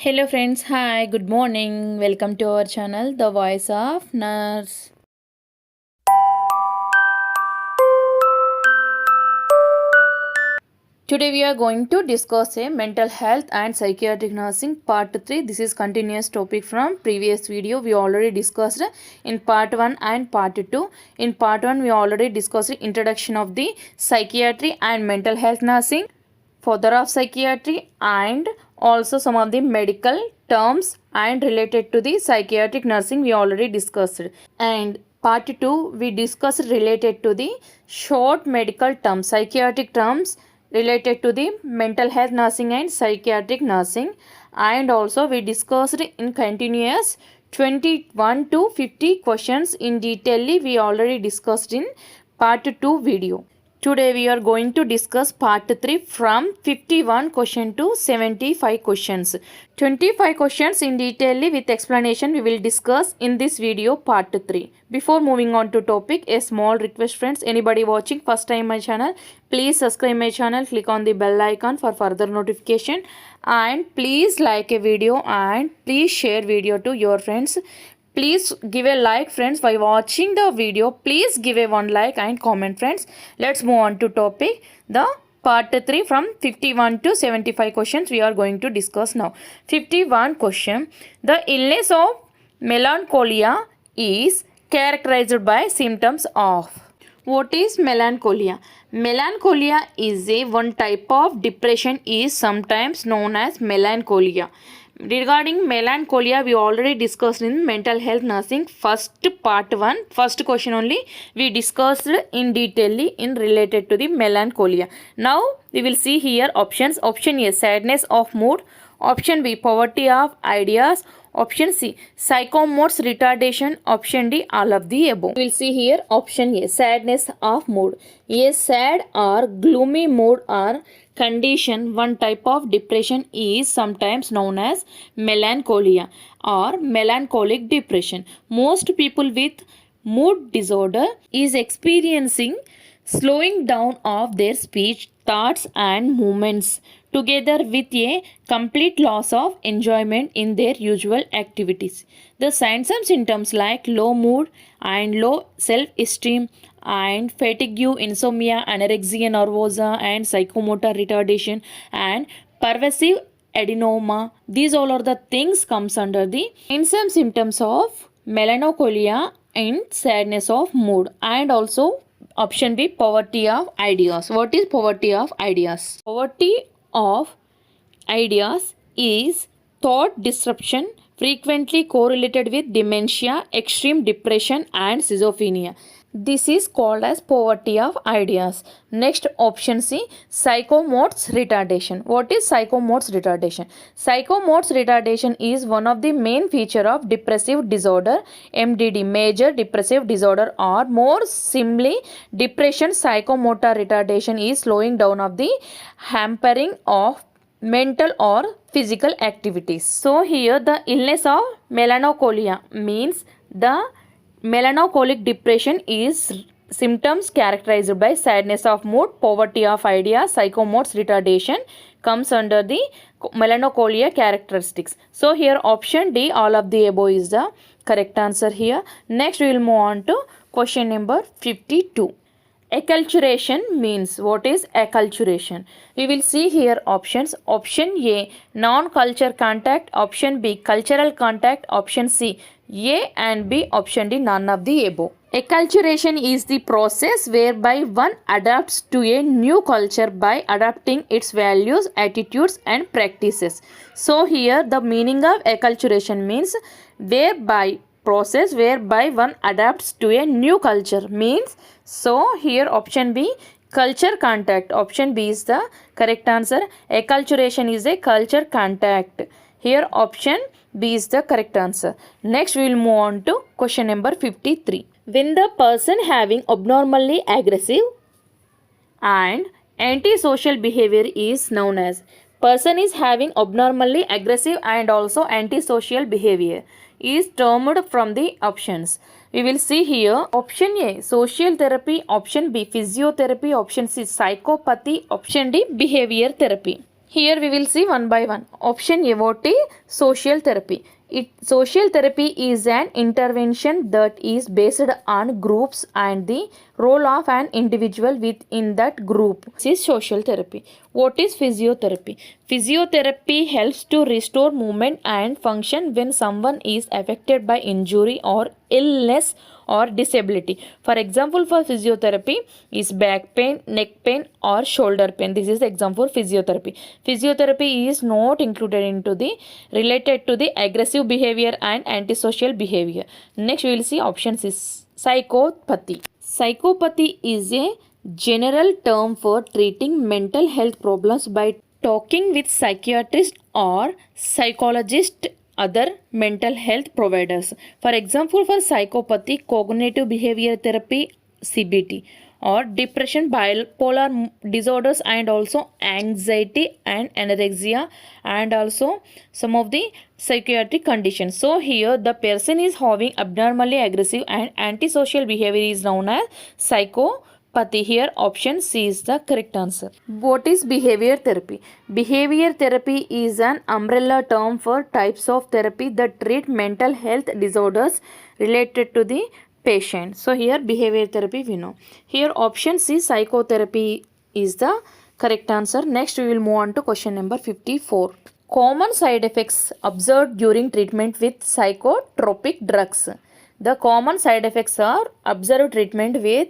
Hello friends, hi, good morning. Welcome to our channel, The Voice of Nurse. Today we are going to discuss a mental health and psychiatric nursing part 3. This is continuous topic from previous video. We already discussed in part 1 and part 2. In part 1 we already discussed introduction of the psychiatry and mental health nursing, further of psychiatry, and also some of the medical terms and related to the psychiatric nursing we already discussed. And part 2 we discussed related to the short medical terms, psychiatric terms related to the mental health nursing and psychiatric nursing. And also we discussed in continuous 21 to 50 questions in detail we already discussed in part 2 video. Today we are going to discuss part 3 from 51 question to 75 questions. 25 questions in detail with explanation we will discuss in this video part 3. Before moving on to topic, a small request friends, anybody watching first time my channel, please subscribe my channel, click on the bell icon for further notification, and please like a video and please share video to your friends. Please give a like friends by watching the video. Please give a one like and comment friends. Let's move on to topic. The part 3 from 51 to 75 questions we are going to discuss now. 51 question. The illness of melancholia is characterized by symptoms of. What is melancholia? Melancholia is a one type of depression is sometimes known as melancholia. Regarding melancholia, we already discussed in mental health nursing first part 1, first question only we discussed in detail in related to the melancholia. Now we will see here options. Option A, sadness of mood. Option B, poverty of ideas. Option C, psychomotor retardation. Option D, all of the above. We will see here option A, sadness of mood. A sad or gloomy mood or condition, one type of depression is sometimes known as melancholia or melancholic depression. Most people with mood disorder is experiencing slowing down of their speech, thoughts and movements, together with a complete loss of enjoyment in their usual activities. The signs and symptoms like low mood and low self-esteem and fatigue, insomnia, anorexia nervosa and psychomotor retardation and pervasive adenoma. These all are the things comes under the signs and symptoms of melancholia and sadness of mood. And also option B, poverty of ideas. What is poverty of ideas? Poverty of ideas is thought disruption frequently correlated with dementia, extreme depression and schizophrenia. This is called as poverty of ideas. Next option C, psychomotor retardation. What is psychomotor retardation? Psychomotor retardation is one of the main feature of depressive disorder, MDD, major depressive disorder, or more simply depression. Psychomotor retardation is slowing down of the hampering of mental or physical activities. So here the illness of melancholia means the melancholic depression is symptoms characterized by sadness of mood, poverty of ideas, psychomotor retardation comes under the melancholia characteristics. So here option D, all of the above is the correct answer here. Next we will move on to question number 52. Acculturation means. What is acculturation? We will see here options. Option A, non-culture contact. Option B, cultural contact. Option C, A and B. Option D, none of the above. Acculturation is the process whereby one adapts to a new culture by adapting its values, attitudes and practices. So here the meaning of acculturation means process whereby one adapts to a new culture means. So here option B, culture contact. Option B is the correct answer. Acculturation is a culture contact. Here option B is the correct answer. Next we will move on to question number 53. When the person having abnormally aggressive and antisocial behavior is known as. Person is having abnormally aggressive and also antisocial behavior is termed from the options. We will see here option A, social therapy. Option B, physiotherapy. Option C, psychopathy. Option D, behavior therapy. Here we will see one by one. Option A, what is social therapy? Social therapy is an intervention that is based on groups and the role of an individual within that group. This is social therapy. What is physiotherapy? Physiotherapy helps to restore movement and function when someone is affected by injury or illness or disability. For example, for physiotherapy is back pain, neck pain or shoulder pain. This is the example for physiotherapy. Physiotherapy is not included into the related to the aggressive behavior and antisocial behavior. Next we will see options is psychopathy. Psychopathy is a general term for treating mental health problems by talking with psychiatrists or psychologists other mental health providers. For example, for psychopathy, cognitive behavior therapy CBT, or depression, bipolar disorders, and also anxiety and anorexia, and also some of the psychiatric conditions. So here the person is having abnormally aggressive and antisocial behavior is known as psychopathy. Here option C is the correct answer. What is behavior therapy? Behavior therapy is an umbrella term for types of therapy that treat mental health disorders related to the patient. So here behavior therapy we know. Here option C, psychotherapy, is the correct answer. Next we will move on to question number 54. Common side effects observed during treatment with psychotropic drugs. The common side effects are observed treatment with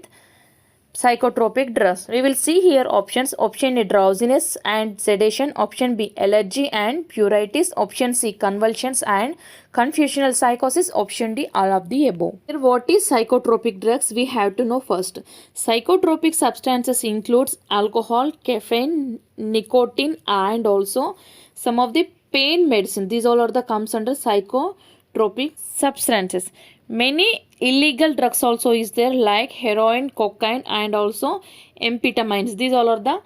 psychotropic drugs. We will see here options. Option A, drowsiness and sedation. Option B, allergy and pruritus. Option C, convulsions and confusional psychosis. Option D, all of the above. Here, what is psychotropic drugs? We have to know first. Psychotropic substances includes alcohol, caffeine, nicotine, and also some of the pain medicine. These all are the comes under psychotropic substances. Many illegal drugs also is there, like heroin, cocaine, and also amphetamines. These all are the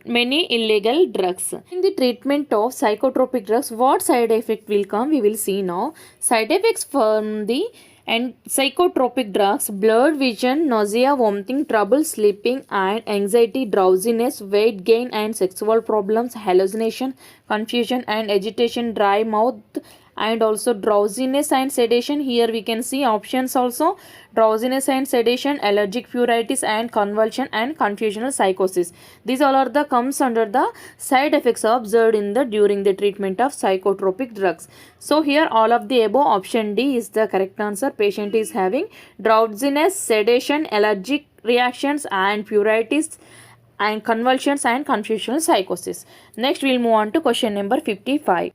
many illegal drugs. In the treatment of psychotropic drugs, what side effect will come? We will see now. Side effects from the psychotropic drugs: blurred vision, nausea, vomiting, trouble sleeping and anxiety, drowsiness, weight gain and sexual problems, hallucination, confusion and agitation, dry mouth, and also drowsiness and sedation. Here we can see options also: drowsiness and sedation, allergic pruritus and convulsion and confusional psychosis. These all are the comes under the side effects observed in the during the treatment of psychotropic drugs. So here all of the above, option D is the correct answer. Patient is having drowsiness, sedation, allergic reactions and pruritus and convulsions and confusional psychosis. Next we will move on to question number 55.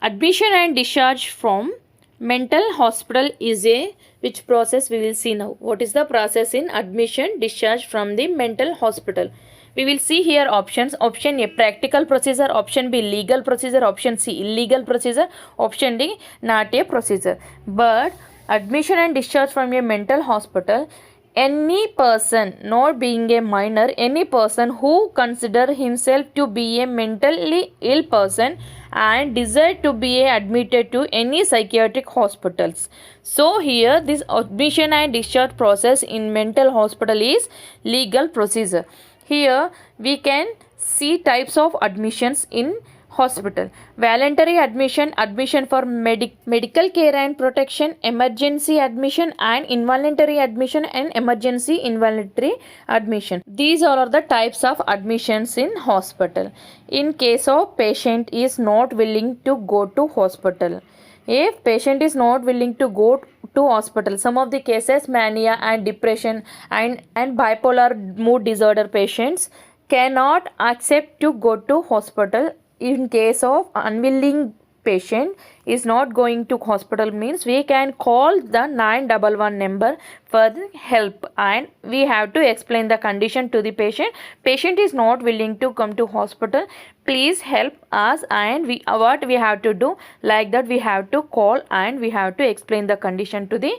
Admission and discharge from mental hospital is a which process? We will see now. What is the process in admission, discharge from the mental hospital? We will see here options. Option A, practical procedure. Option B, legal procedure. Option C, illegal procedure. Option D, not a procedure. But admission and discharge from a mental hospital, any person, not being a minor, any person who consider himself to be a mentally ill person and desire to be admitted to any psychiatric hospitals. So here this admission and discharge process in mental hospital is legal procedure. Here we can see types of admissions in hospital: voluntary admission, admission for medical care and protection, emergency admission, and involuntary admission and emergency involuntary admission. These all are the types of admissions in hospital. In case of patient is not willing to go to hospital. If patient is not willing to go to hospital, some of the cases mania and depression and bipolar mood disorder patients cannot accept to go to hospital. In case of unwilling patient is not going to hospital, means we can call the 911 number for the help, and we have to explain the condition to the patient. Patient is not willing to come to hospital, please help us, and what we have to do, like that we have to call and we have to explain the condition to the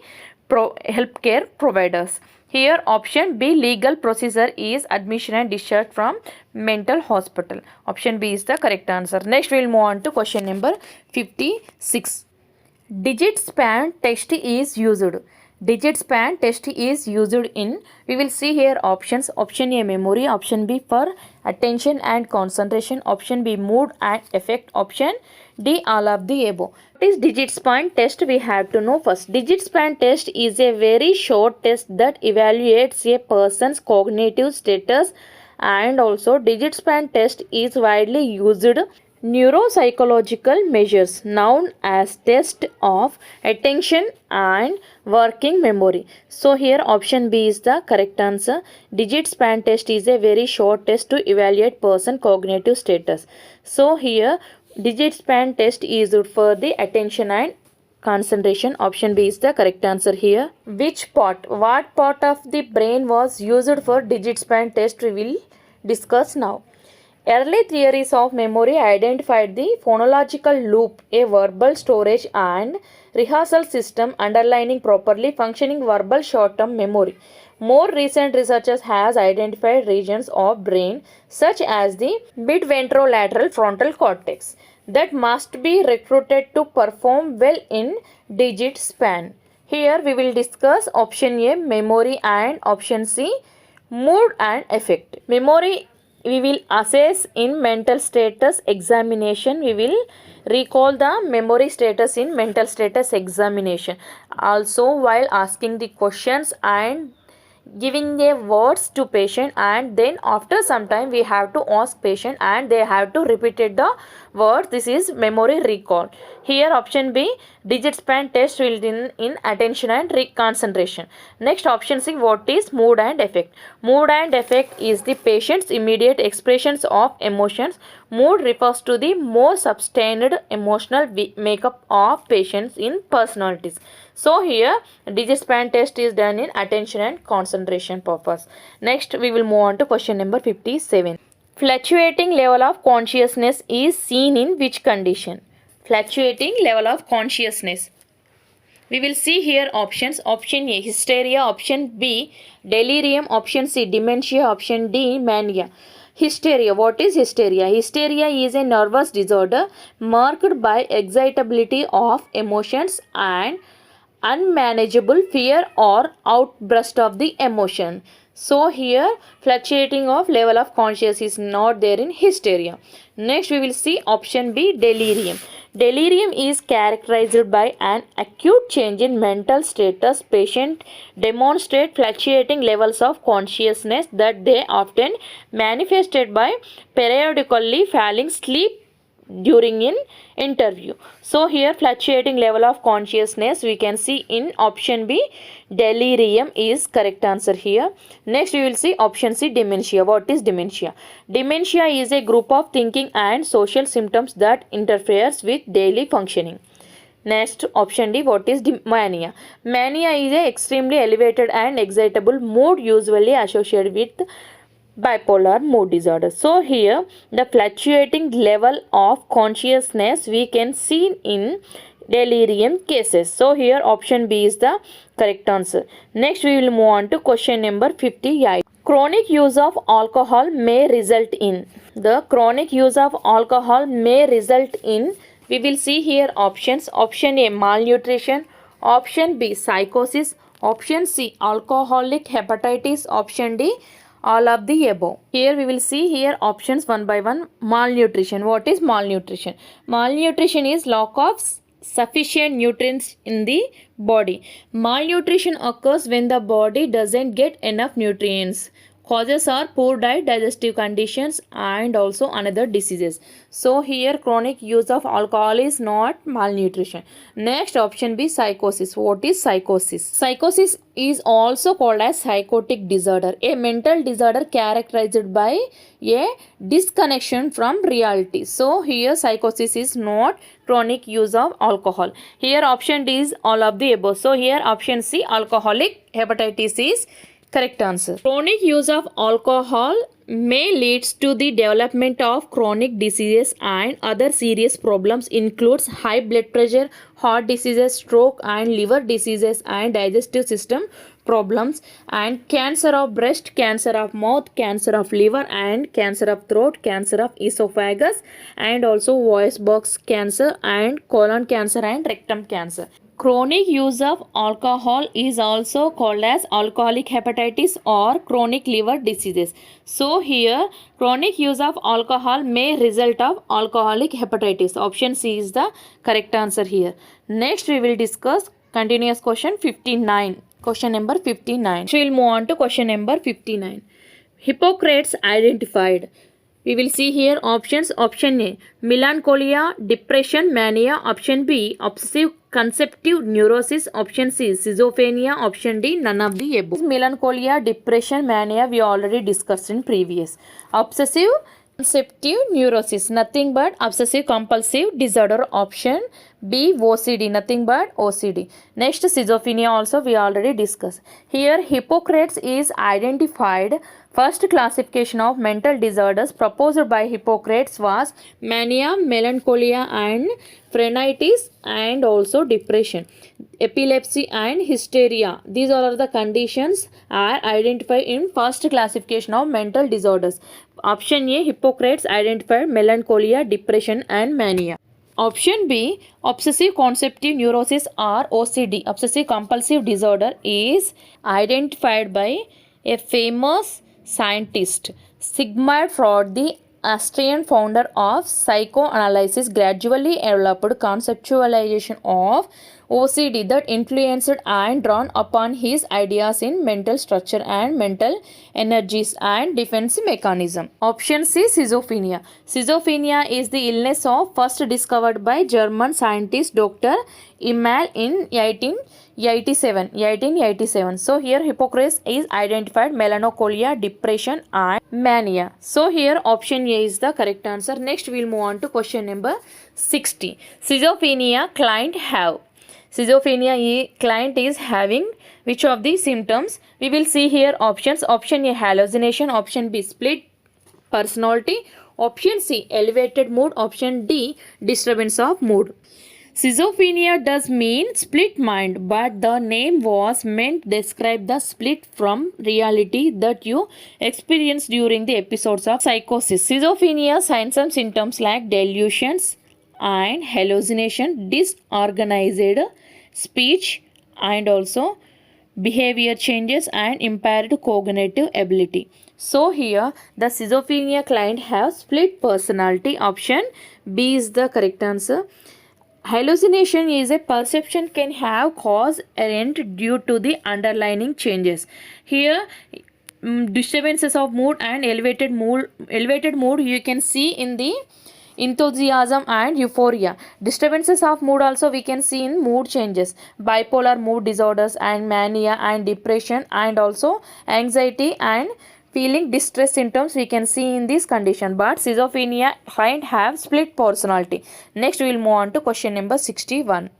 healthcare providers. Here option B, legal procedure, is admission and discharge from mental hospital. Option B is the correct answer. Next we will move on to question number 56. Digit span test is used. digit span test is used in? We will see here options. Option A memory, option B for attention and concentration, option B mood and affect, option D all of the above. What is digit span test? We have to know first. Digit span test is a very short test that evaluates a person's cognitive status, and also digit span test is widely used neuropsychological measures known as test of attention and working memory. So here option B is the correct answer. Digit span test is a very short test to evaluate person cognitive status. So here digit span test is used for the attention and concentration. Option B is the correct answer here. What part of the brain was used for digit span test, we will discuss now. Early theories of memory identified the phonological loop, a verbal storage and rehearsal system underlining properly functioning verbal short-term memory. More recent researchers has identified regions of brain such as the midventrolateral frontal cortex that must be recruited to perform well in digit span. Here we will discuss option A memory and option C mood and affect. Memory we will assess in mental status examination. We will recall the memory status in mental status examination. Also while asking the questions and giving the words to patient, and then after some time we have to ask patient and they have to repeat the words. This is memory recall. Here option B digit span test will in attention and concentration. Next option C, what is mood and affect? Mood and affect is the patient's immediate expressions of emotions. Mood refers to the more sustained emotional makeup of patients in personalities. So here digit span test is done in attention and concentration purpose. Next we will move on to question number 57. Fluctuating level of consciousness is seen in which condition? Fluctuating level of consciousness. We will see here options. Option A hysteria, option B delirium, option C dementia, option D mania. Hysteria. What is hysteria? Hysteria is a nervous disorder marked by excitability of emotions and unmanageable fear or outburst of the emotion. So here fluctuating of level of consciousness is not there in hysteria. Next we will see option B delirium. Delirium is characterized by an acute change in mental status. Patient demonstrate fluctuating levels of consciousness that they often manifested by periodically falling sleep during an interview. So here fluctuating level of consciousness we can see in option B delirium is correct answer here. Next we will see option C dementia. What is dementia? Dementia is a group of thinking and social symptoms that interferes with daily functioning. Next option D, what is mania? Mania is a extremely elevated and excitable mood usually associated with bipolar mood disorder. So here the fluctuating level of consciousness we can see in delirium cases. So here option B is the correct answer. Next we will move on to question number 58. Chronic use of alcohol may result in. The chronic use of alcohol may result in. We will see here options. Option A malnutrition, option B psychosis, option C alcoholic hepatitis, option D all of the above. Here we will see here options one by one. Malnutrition. What is malnutrition? Malnutrition is lack of sufficient nutrients in the body. Malnutrition occurs when the body doesn't get enough nutrients. Causes are poor diet, digestive conditions and also another diseases. So here chronic use of alcohol is not malnutrition. Next option B psychosis. What is psychosis? Psychosis is also called as psychotic disorder, a mental disorder characterized by a disconnection from reality. So here psychosis is not chronic use of alcohol. Here option D is all of the above. So here option C alcoholic hepatitis is correct answer. Chronic use of alcohol may leads to the development of chronic diseases and other serious problems includes high blood pressure, heart diseases, stroke and liver diseases and digestive system problems and cancer of breast, cancer of mouth, cancer of liver and cancer of throat, cancer of esophagus and also voice box cancer and colon cancer and rectum cancer. Chronic use of alcohol is also called as alcoholic hepatitis or chronic liver diseases. So here chronic use of alcohol may result of alcoholic hepatitis. Option C is the correct answer here. Next we will discuss continuous question 59. Question number 59. We will move on to question number 59. Hippocrates identified. We will see here options. Option A, melancholia, depression, mania. Option B, obsessive conceptive neurosis. Option C, schizophrenia. Option D, none of the above. Melancholia, depression, mania we already discussed in previous. Obsessive conceptive neurosis, nothing but obsessive compulsive disorder. Option B, OCD, nothing but OCD. Next, schizophrenia also we already discussed. Here Hippocrates is identified. First classification of mental disorders proposed by Hippocrates was mania, melancholia and phrenitis and also depression, epilepsy and hysteria. These all are the conditions are identified in first classification of mental disorders. Option A, Hippocrates identified melancholia, depression and mania. Option B, obsessive conceptive neurosis or OCD, obsessive compulsive disorder, is identified by a famous scientist, Sigmund Freud, the Austrian founder of psychoanalysis, gradually developed conceptualization of OCD that influenced and drawn upon his ideas in mental structure and mental energies and defense mechanism. Option C, schizophrenia. Schizophrenia is the illness of first discovered by German scientist Dr. Emil in 1887. So here Hippocrates is identified melancholia, depression and mania. So here option A is the correct answer. Next we will move on to question number 60. Schizophrenia client have. Schizophrenia client is having which of the symptoms? We will see here options. Option A, hallucination. Option B, split personality. Option C, elevated mood. Option D, disturbance of mood. Schizophrenia does mean split mind, but the name was meant to describe the split from reality that you experience during the episodes of psychosis. Schizophrenia signs and symptoms like delusions and hallucination, disorganized speech and also behavior changes and impaired cognitive ability. So here the schizophrenia client have split personality. Option B is the correct answer. Hallucination is a perception can have cause errant due to the underlying changes. Here disturbances of mood and elevated mood you can see in the enthusiasm and euphoria. Disturbances of mood also we can see in mood changes, bipolar mood disorders and mania and depression and also anxiety and feeling distress symptoms we can see in this condition, but schizophrenia client have split personality. Next we will move on to question number 61.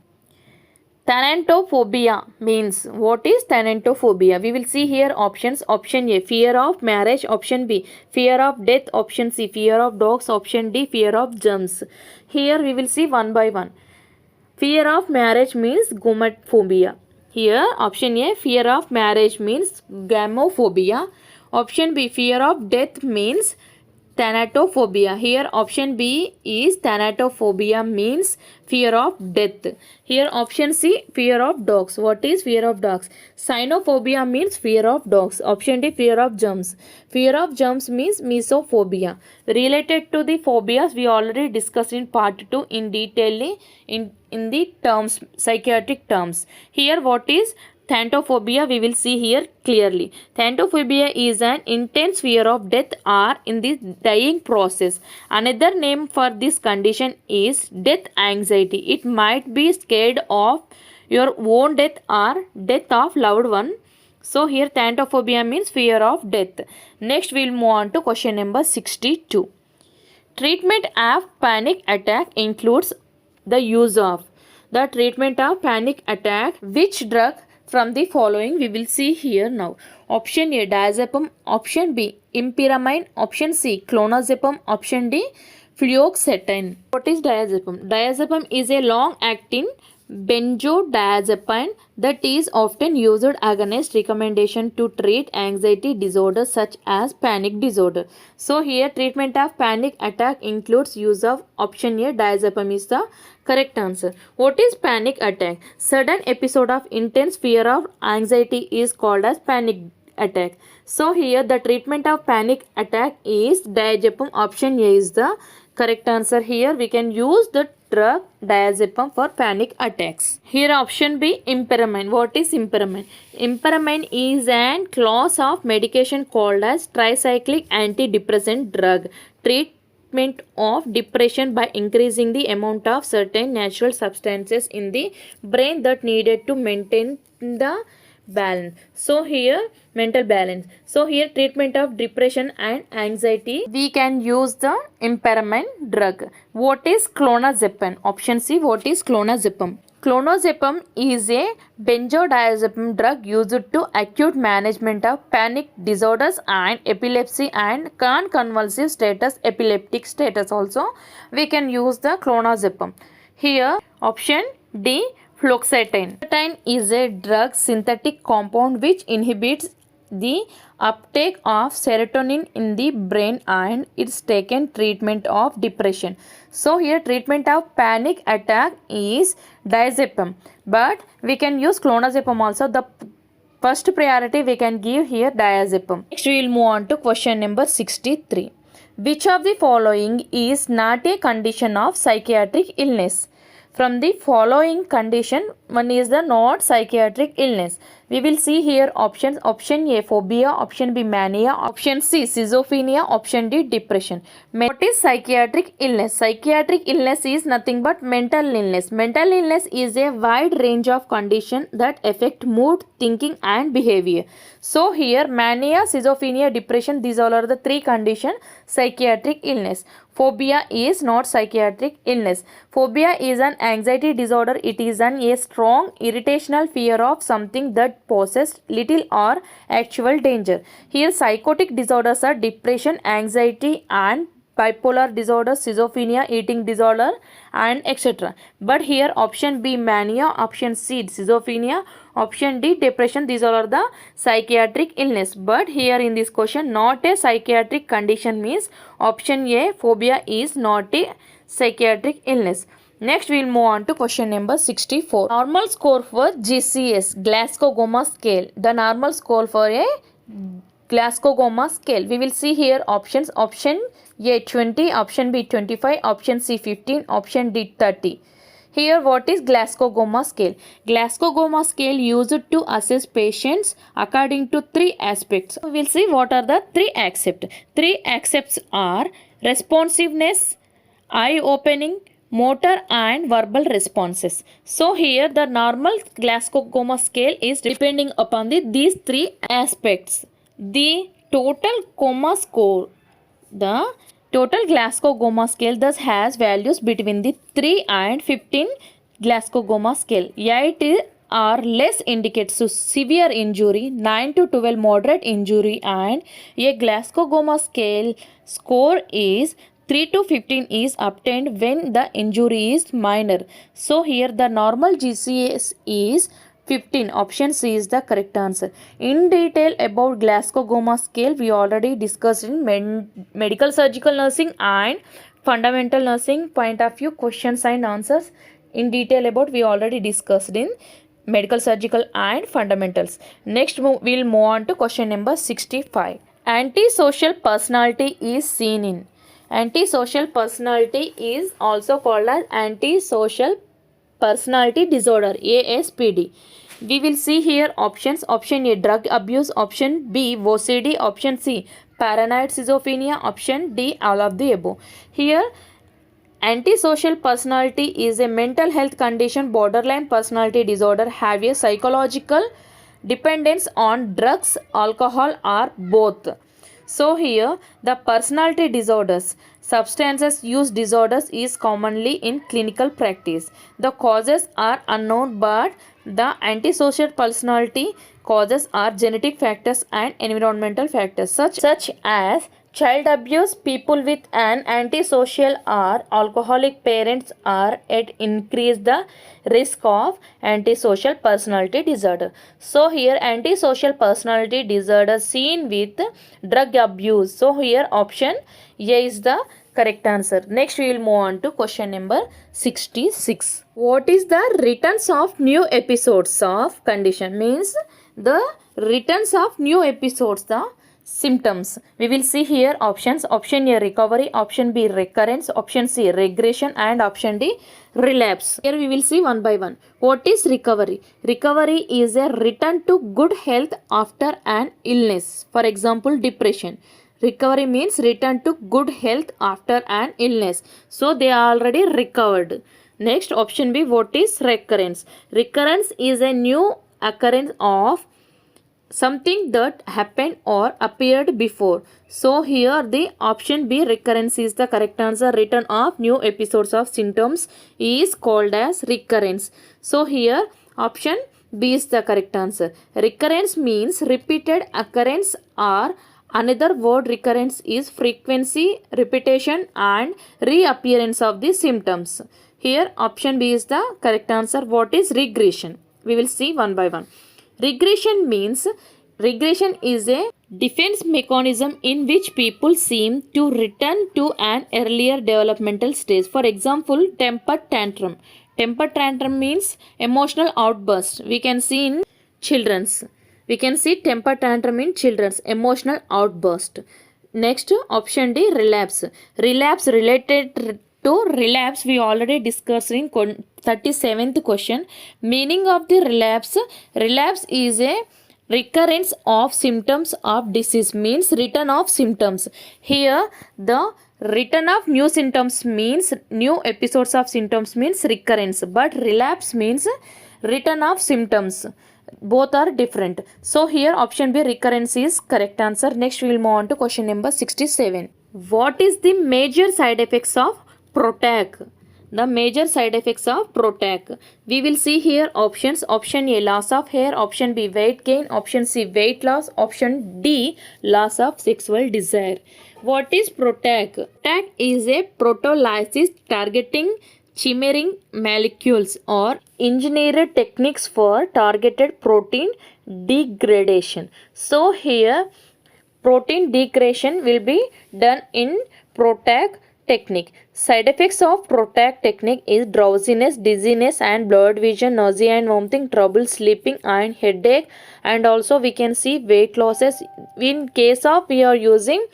Thanatophobia means, what is thanatophobia? We will see here options. Option A, fear of marriage. Option B, fear of death. Option C, fear of dogs. Option D, fear of germs. Here we will see one by one. Fear of marriage means gamophobia. Here option A, fear of marriage means gamophobia. Option B, fear of death means thanatophobia. Here option B is thanatophobia means fear of death. Here option C, fear of dogs. What is fear of dogs? Cynophobia means fear of dogs. Option D, fear of germs. Fear of germs means mesophobia. Related to the phobias we already discussed in part 2 in detail in the terms, psychiatric terms. Here what is thanatophobia we will see here clearly. Thanatophobia is an intense fear of death or in the dying process. Another name for this condition is death anxiety. It might be scared of your own death or death of loved one. So here thanatophobia means fear of death. Next we will move on to question number 62. Treatment of panic attack includes the use of. The treatment of panic attack, which drug from the following we will see here now. Option A, diazepam. Option B, impiramine. Option C, clonazepam. Option D, fluoxetine. What is diazepam? Diazepam is a long acting benzodiazepine that is often used against recommendation to treat anxiety disorders such as panic disorder. So here treatment of panic attack includes use of option A, diazepam is the correct answer. What is panic attack? Sudden episode of intense fear or anxiety is called as panic attack. So here the treatment of panic attack is diazepam. Option A is the correct answer. Here we can use the drug diazepam for panic attacks. Here option B, imperamine. What is imperamine? Imperamine is an class of medication called as tricyclic antidepressant drug. Treatment of depression by increasing the amount of certain natural substances in the brain that needed to maintain the balance. So here mental balance. So here treatment of depression and anxiety we can use the imperamine drug. What is clonazepam? Option C. What is clonazepam? Clonazepam is a benzodiazepam drug used to acute management of panic disorders and epilepsy and convulsive status, epileptic status also we can use the clonazepam. Here option D, fluoxetine. Fluoxetine is a drug synthetic compound which inhibits the uptake of serotonin in the brain and it's taken treatment of depression. So here treatment of panic attack is diazepam, but we can use clonazepam also. The first priority we can give here diazepam. Next we will move on to question number 63. Which of the following is not a condition of psychiatric illness? From the following condition, one is the not psychiatric illness. We will see here options. Option A, phobia. Option B, mania. Option C, schizophrenia. Option D, depression. What is psychiatric illness? Psychiatric illness is nothing but mental illness. Mental illness is a wide range of conditions that affect mood, thinking and behavior. So here mania, schizophrenia, depression, these all are the three conditions psychiatric illness. Phobia is not psychiatric illness. Phobia is an anxiety disorder. It is a strong irrational fear of something that poses little or actual danger. Here psychotic disorders are depression, anxiety and bipolar disorder, schizophrenia, eating disorder and etc. But here option B, mania, option C, schizophrenia, option D, depression, these all are the psychiatric illness. But here in this question not a psychiatric condition means option A, phobia is not a psychiatric illness. Next we will move on to question number 64. Normal score for GCS, Glasgow Coma scale. The normal score for a Glasgow Coma scale. We will see here options. Option A 20, option B 25, option C 15, option D 30. Here what is Glasgow Coma scale? Glasgow Coma scale used to assess patients according to three aspects. We will see what are the three aspects. Three aspects are responsiveness, eye opening, motor and verbal responses. So here the normal Glasgow Coma scale is depending upon these three aspects. The total coma score, the total Glasgow Coma scale thus has values between the 3 and 15 Glasgow Coma scale. 8 or less indicates severe injury, 9 to 12 moderate injury and a Glasgow Coma scale score is 3 to 15 is obtained when the injury is minor. So here the normal GCS is 15. Option C is the correct answer. In detail about Glasgow Coma scale we already discussed in medical surgical nursing and fundamental nursing point of view. Questions and answers in detail about we already discussed in medical surgical and fundamentals. Next we will move on to question number 65. Antisocial personality is seen in. Antisocial personality is also called as antisocial personality disorder, ASPD. We will see here options. Option A, drug abuse. Option B, OCD. Option C, paranoid schizophrenia. Option D, all of the above. Here antisocial personality is a mental health condition. Borderline personality disorder have a psychological dependence on drugs, alcohol or both. So here the personality disorders, substances use disorders is commonly in clinical practice. The causes are unknown but the antisocial personality causes are genetic factors and environmental factors such as Child abuse, people with an antisocial or alcoholic parents are at increase the risk of antisocial personality disorder. So here antisocial personality disorder seen with drug abuse. So here option A is the correct answer. Next we will move on to question number 66. What is the returns of new episodes of condition? Means the returns of new episodes, the symptoms. We will see here options. Option A recovery, option B recurrence, option C regression, and option D relapse. Here we will see one by one. What is recovery? Recovery is a return to good health after an illness. For example, depression. Recovery means return to good health after an illness. So they are already recovered. Next option B, what is recurrence? Recurrence is a new occurrence of something that happened or appeared before. So here the option B recurrence is the correct answer. Return of new episodes of symptoms is called as recurrence. So here option B is the correct answer. Recurrence means repeated occurrence, or another word recurrence is frequency, repetition and reappearance of the symptoms. Here option B is the correct answer. What is regression? We will see one by one. Regression is a defense mechanism in which people seem to return to an earlier developmental stage. For example, temper tantrum. Temper tantrum means emotional outburst. We can see in children's. We can see temper tantrum in children's emotional outburst. Next option D relapse. Relapse related to relapse we already discussed in 37th question. Meaning of the relapse. Relapse is a recurrence of symptoms of disease, means return of symptoms. Here the return of new symptoms means new episodes of symptoms means recurrence, but relapse means return of symptoms. Both are different. So here option B recurrence is correct answer. Next we will move on to question number 67. What is the major side effects of Protac? The major side effects of Protac. We will see here options. Option A loss of hair, option B weight gain, option C weight loss, option D loss of sexual desire. What is Protac? Protac is a proteolysis targeting chimeric molecules or engineered techniques for targeted protein degradation. So here protein degradation will be done in Protac technique. Side effects of Protac technique is drowsiness, dizziness and blurred vision, nausea and vomiting, trouble sleeping and headache, and also we can see weight losses. In case of we are using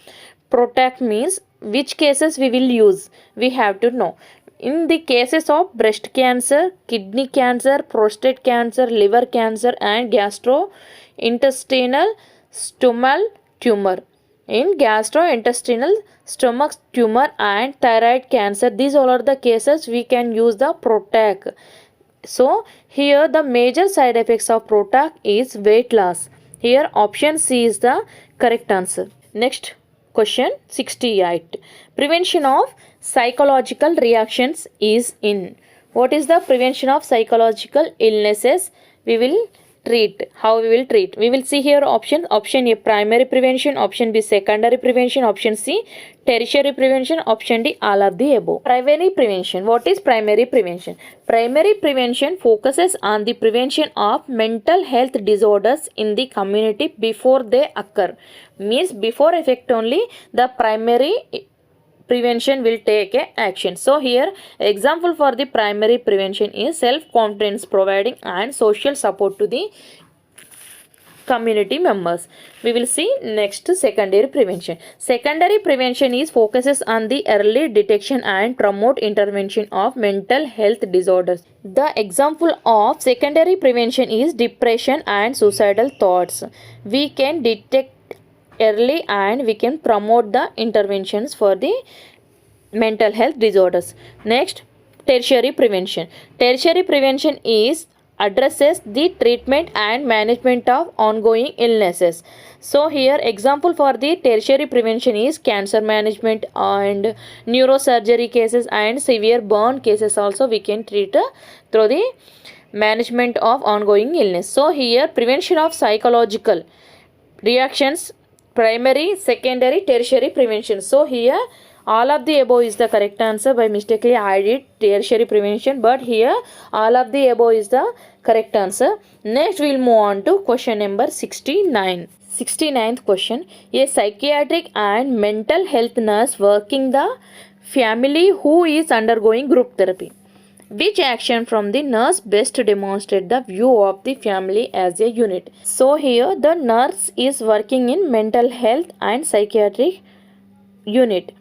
Protac means which cases we will use, we have to know. In the cases of breast cancer, kidney cancer, prostate cancer, liver cancer and gastrointestinal stomach tumor. In gastrointestinal stomach tumor and thyroid cancer, these all are the cases we can use the Protac. So here the major side effects of Protac is weight loss. Here option C is the correct answer. Next question 68. Prevention of psychological reactions is in. What is the prevention of psychological illnesses? We will treat. How we will treat? We will see here options. Option A primary prevention, option B secondary prevention, option C tertiary prevention, option D all of the above. Primary prevention. What is primary prevention? Primary prevention focuses on the prevention of mental health disorders in the community before they occur. Means before effect only the primary prevention will take a action. So here example for the primary prevention is self-confidence providing and social support to the community members. We will see next secondary prevention. Secondary prevention is focuses on the early detection and promote intervention of mental health disorders. The example of secondary prevention is depression and suicidal thoughts. We can detect early and we can promote the interventions for the mental health disorders. Next tertiary prevention. Tertiary prevention is addresses the treatment and management of ongoing illnesses. So here example for the tertiary prevention is cancer management and neurosurgery cases and severe burn cases also we can treat through the management of ongoing illness. So here prevention of psychological reactions primary, secondary, tertiary prevention. So here all of the above is the correct answer. By mistakenly I did tertiary prevention, but here all of the above is the correct answer. Next we will move on to question number 69. 69th question. A psychiatric and mental health nurse working the family who is undergoing group therapy. Which action from the nurse best demonstrate the view of the family as a unit? So here the nurse is working in mental health and psychiatric unit.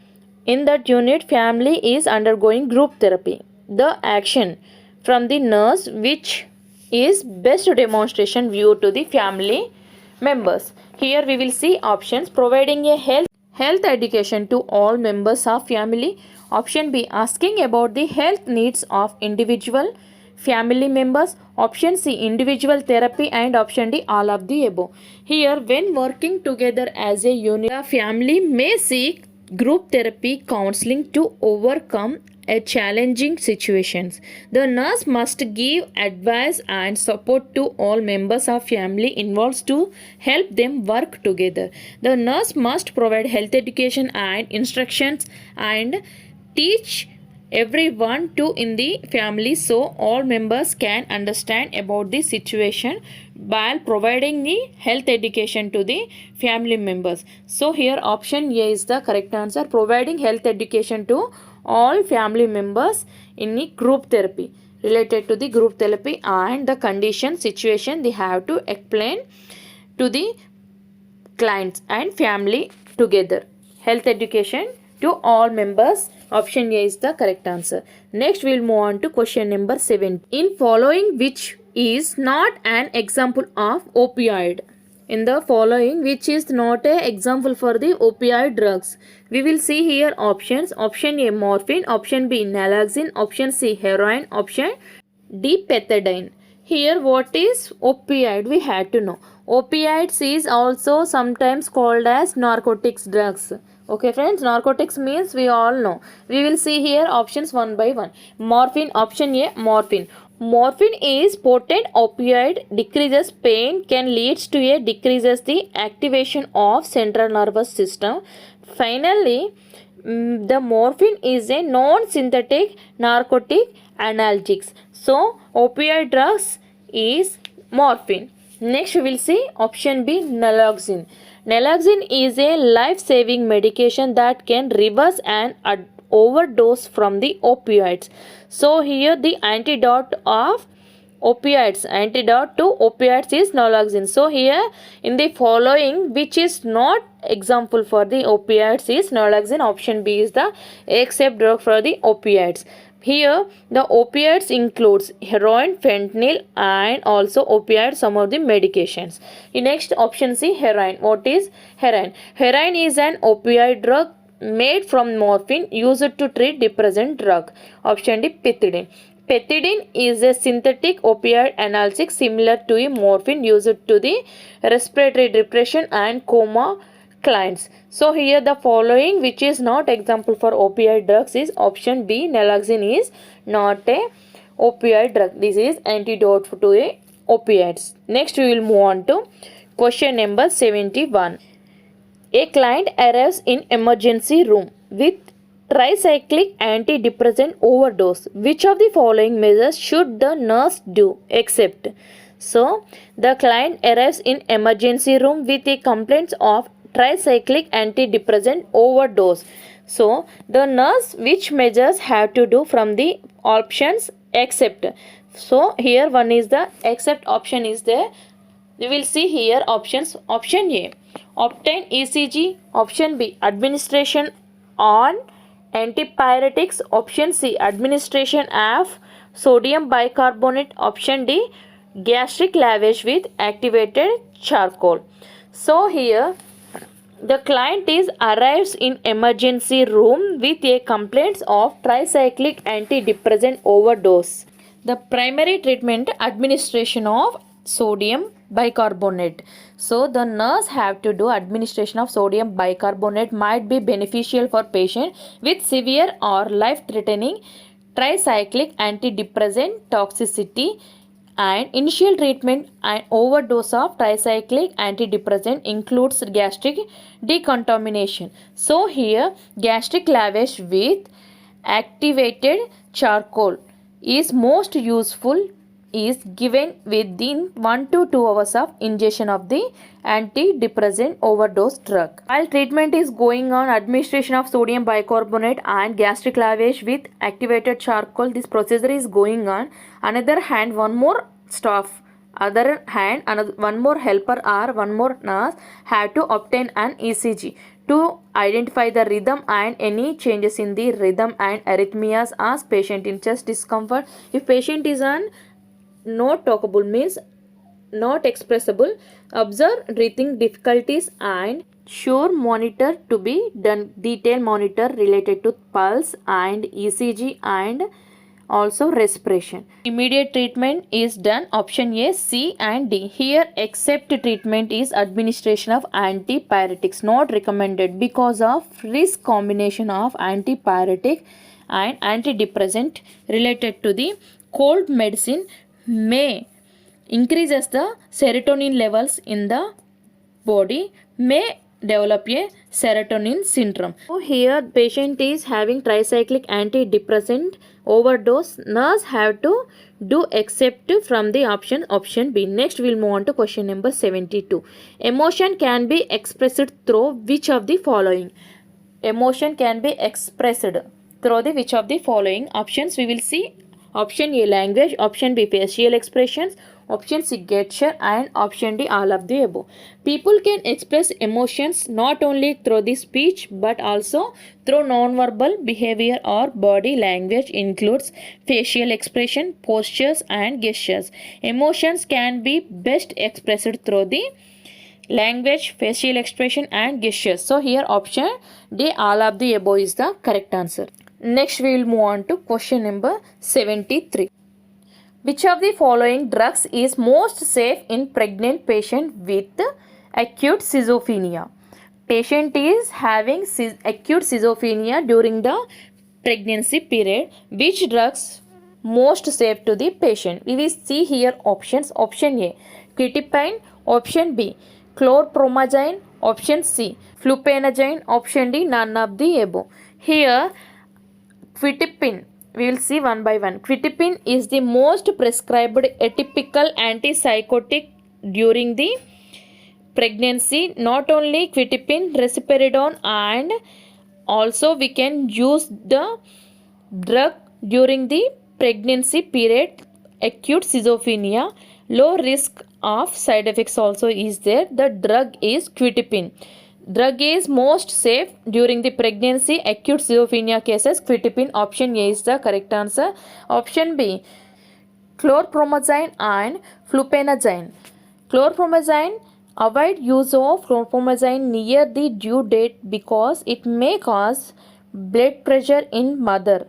In that unit, family is undergoing group therapy. The action from the nurse which is best demonstration view to the family members. Here we will see options: providing a health education to all members of family. Option B, asking about the health needs of individual family members. Option C, individual therapy. And option D, all of the above. Here when working together as a unit, the family may seek group therapy counseling to overcome a challenging situations. The nurse must give advice and support to all members of family involved to help them work together. The nurse must provide health education and instructions and teach everyone to in the family so all members can understand about the situation while providing the health education to the family members. So here option A is the correct answer, providing health education to all family members in the group therapy, related to the group therapy and the condition situation they have to explain to the clients and family together. Health education to all members. Option A is the correct answer. Next we will move on to question number 7. In following which is not an example of opioid? In the following which is not an example for the opioid drugs? We will see here options. Option A, morphine. Option B, naloxone. Option C, heroin. Option D, pethidine. Here what is opioid? We had to know. Opioids is also sometimes called as narcotics drugs. Okay friends, narcotics means we all know. We will see here options one by one. Morphine. Option A, morphine. Morphine is potent opioid, decreases pain, can leads to a decreases the activation of central nervous system. Finally, the morphine is a non-synthetic narcotic analgesics. So opioid drugs is morphine. Next we will see option B, naloxone. Naloxone is a life-saving medication that can reverse an overdose from the opioids. So here the antidote to opioids is naloxone. So here in the following which is not example for the opioids is naloxone. Option B is the accept drug for the opioids. Here the opioids includes heroin, fentanyl and also opioids, some of the medications. In next option C, heroin. What is heroin? Heroin is an opioid drug made from morphine used to treat depressant drug. Option D, pethidine. Pethidine is a synthetic opioid analgesic similar to a morphine used to the respiratory depression and coma clients. So here the following which is not example for opioid drugs is option B, naloxone is not a opioid drug. This is antidote to a opioids. Next we will move on to question number 71. A client arrives in emergency room with tricyclic antidepressant overdose. Which of the following measures should the nurse do except? So the client arrives in emergency room with a complaint of tricyclic antidepressant overdose. So the nurse which measures have to do from the options except? So here one is the except option is there. We will see here options. Option A, obtain ECG. Option B, administration on antipyretics. Option C, administration of sodium bicarbonate. Option D, gastric lavage with activated charcoal. So here the client arrives in emergency room with a complaint of tricyclic antidepressant overdose. The primary treatment, administration of sodium bicarbonate. So the nurse have to do administration of sodium bicarbonate might be beneficial for patient with severe or life-threatening tricyclic antidepressant toxicity And initial treatment and overdose of tricyclic antidepressant includes gastric decontamination. So here gastric lavage with activated charcoal is most useful, is given within 1 to 2 hours of ingestion of the antidepressant overdose drug. While treatment is going on, administration of sodium bicarbonate and gastric lavage with activated charcoal, this procedure is going on. Another hand, one more staff, other hand, one more helper or one more nurse have to obtain an ECG to identify the rhythm and any changes in the rhythm and arrhythmias as patient in chest discomfort. If patient is on not talkable means not expressible, observe breathing difficulties and sure monitor to be done, detailed monitor related to pulse and ECG and also respiration. Immediate treatment is done option A, C and D. Here except treatment is administration of antipyretics not recommended because of risk combination of antipyretic and antidepressant related to the cold medicine may increases the serotonin levels in the body, may develop a serotonin syndrome. So here patient is having tricyclic antidepressant overdose. Nurse have to do except from the option B. Next we'll move on to question number 72. Emotion can be expressed through which of the following? Emotion can be expressed through the which of the following options we will see. Option A language, option B facial expressions, option C gesture and option D all of the above. People can express emotions not only through the speech but also through non-verbal behavior or body language includes facial expression, postures and gestures. Emotions can be best expressed through the language, facial expression and gestures. So here option D all of the above is the correct answer. Next we will move on to question number 73. Which of the following drugs is most safe in pregnant patient with acute schizophrenia? Patient is having acute schizophrenia during the pregnancy period. Which drugs most safe to the patient? We will see here options. Option A quetiapine, option B chlorpromazine, option C fluphenazine, option D none of the above. Here quetiapine, we will see one by one. Quetiapine is the most prescribed atypical antipsychotic during the pregnancy. Not only quetiapine, risperidone and also we can use the drug during the pregnancy period. Acute schizophrenia, low risk of side effects also is there. The drug is quetiapine. Drug is most safe during the pregnancy acute schizophrenia cases. Quetiapine option A is the correct answer. Option B chlorpromazine and fluphenazine. Chlorpromazine, avoid use of chlorpromazine near the due date because it may cause blood pressure in mother,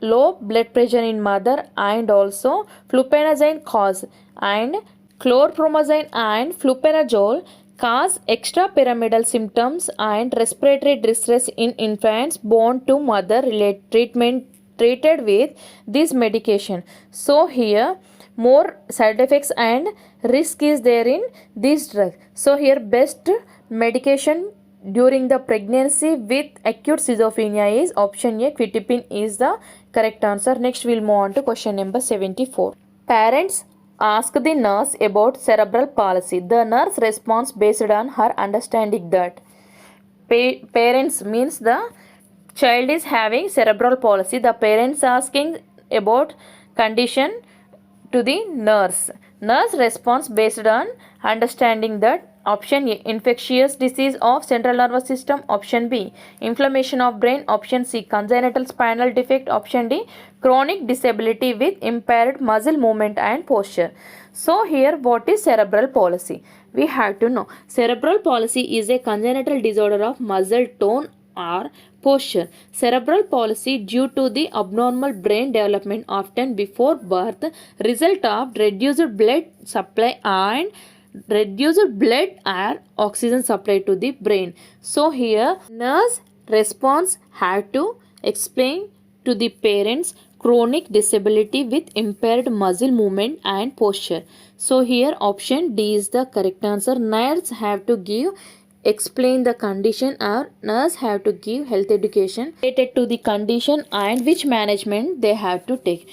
low blood pressure in mother and also fluphenazine cause and chlorpromazine and fluphenazole cause extrapyramidal symptoms and respiratory distress in infants born to mother treated with this medication. So here more side effects and risk is there in this drug. So here best medication during the pregnancy with acute schizophrenia is option A, quetiapine is the correct answer. Next we'll move on to question number 74. Parents ask the nurse about cerebral palsy. The nurse responds based on her understanding that parents means the child is having cerebral palsy. The parents asking about condition to the nurse. Nurse responds based on understanding that option A infectious disease of central nervous system, option B inflammation of brain, option C congenital spinal defect, option D chronic disability with impaired muscle movement and posture. So here what is cerebral palsy? We have to know cerebral palsy is a congenital disorder of muscle tone or posture. Cerebral palsy due to the abnormal brain development often before birth result of reduced blood supply and reduced blood or oxygen supply to the brain. So here nurse response have to explain to the parents chronic disability with impaired muscle movement and posture. So here option D is the correct answer. Nurse have to give explain the condition, or nurse have to give health education related to the condition and which management they have to take.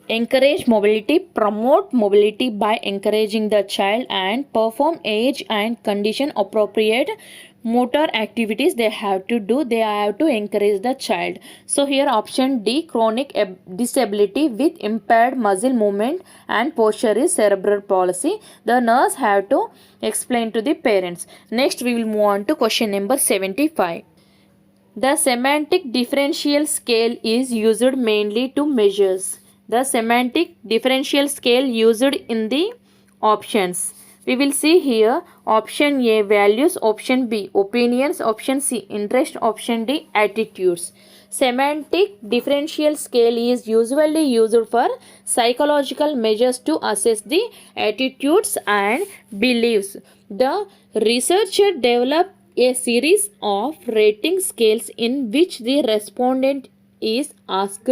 Encourage mobility, promote mobility by encouraging the child, and perform age and condition appropriate motor activities they have to do. They have to encourage the child. So here option D, chronic disability with impaired muscle movement and posture is cerebral palsy. The nurse have to explain to the parents. Next we will move on to question number 75. The semantic differential scale is used mainly to measures. The semantic differential scale used in the options. We will see here option A values, option B opinions, option C interest, option D attitudes. Semantic differential scale is usually used for psychological measures to assess the attitudes and beliefs. The researcher developed a series of rating scales in which the respondent is asked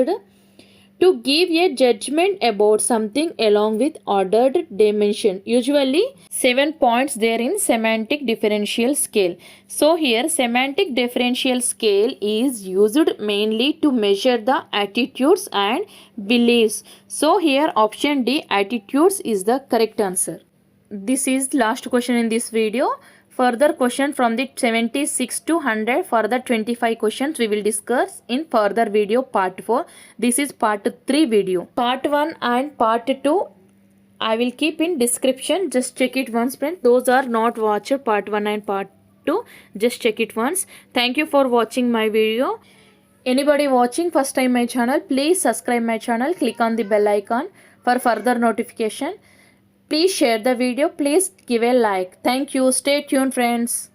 to give a judgment about something along with ordered dimension. Usually 7 points there in semantic differential scale. So here semantic differential scale is used mainly to measure the attitudes and beliefs. So here option D attitudes is the correct answer. This is last question in this video. Further question from the 76 to 100, further 25 questions we will discuss in further video part 4. This is part 3 video. Part 1 and part 2 I will keep in description. Just check it once, friends. Those are not watched part 1 and part 2. Just check it once. Thank you for watching my video. Anybody watching first time my channel, please subscribe my channel. Click on the bell icon for further notification. Please share the video. Please give a like. Thank you. Stay tuned, friends.